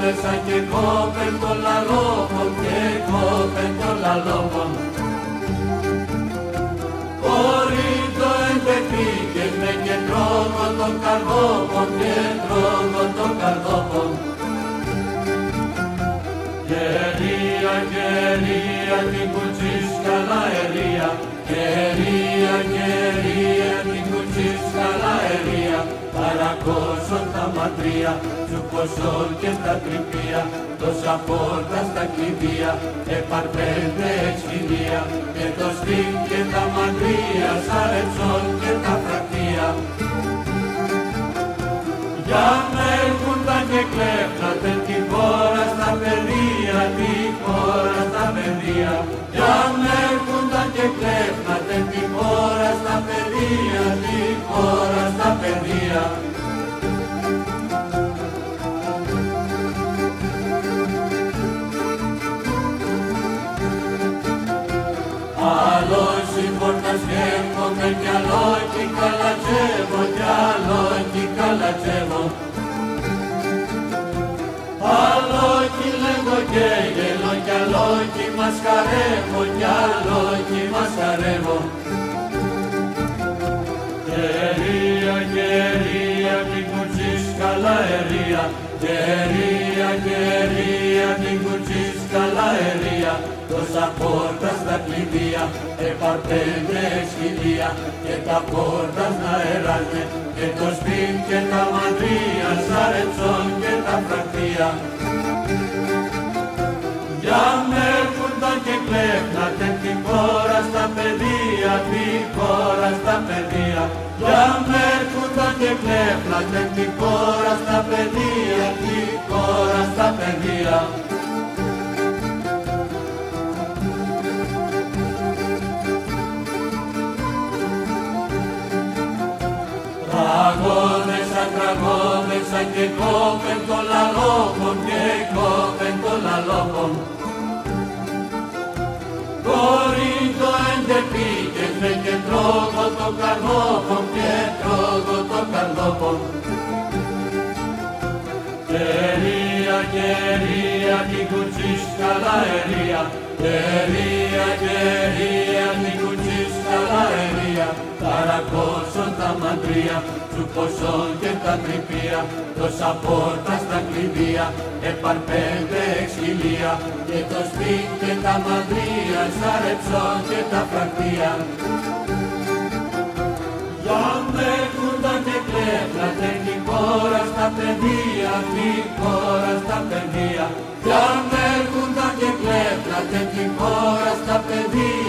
αγώνεσα και κόπεν των λαλόπων και κόπεν των λαλόπων. Κορίντο εντεπίκες με και τρόγω των καρδόπων και τρόγω των καρδόπων. Κερία, κερία, την κουτσίς καλά ερία, κερία, κερία, την κουτσίς καλά ερία, παρακόσον τα ματρία, τσουκοσόν και στα τρυπία, τόσα πόρτα στα κλειδία, επαρπέντε εξχυλία, και το σπίν και τα ματρία, σαρεψόν και τα φρακτία. Για να έρχονταν και κλέφνατε την χώρα στα παιδεία, την χώρα στα παιδεία. Για να έρχονταν και κλέφνατε την χώρα στα παιδεία, την χώρα στα παιδεία. Άλλο συμπόρτας σκέφτομαι κι άλλο κι καλατσεύω, κι άλλο κι καλατσεύω. Άλλο κι λέγω και γελώ, κι άλλο κι μασκαρεύω, κι άλλο κι μασκαρεύω. Κερία, κερία, την κουτσίς καλά ερία, κερία, κερία, την κουτσίς καλά ερία, τόσα πόρτα στα κλειδία, επαρπέντε εξχυλία, και τα πόρτα να εράνε, και το σπίν και τα μαντρία, σαρεψόν και τα φρακτία. Για με έρχονταν και κλέφνατε την χώρα στα παιδεία, την χώρα στα παιδεία. Για με έρχονταν και κλέφνατε την χώρα στα παιδεία, την χώρα στα παιδεία. Τραγώδεσα, τραγώδεσα και κόπεν των λαλόπων και κόπεν των λαλόπων. Κορίντο εντεπίκες με και τρώγω των καρδόπων και τρώγω των καρδόπων. Κερία, κερία, την κουτσίς καλά ερία, κερία, κερία, την κουτσίς καλά ερία, παρακόσον τα μαντρία, τσουκοσόν και τα τρυπία, τόσα πόρτα στα κλειδία, επαρπέντε εξχυλία, και το σπίν και τα μαντρία, σαρεψόν και τα φρακτία. Για με έρχονταν και κλέφνατε την χώρα στα παιδεία, την χώρα στα παιδεία. Για με έρχονταν και κλέφνατε την χώρα στα παιδεία.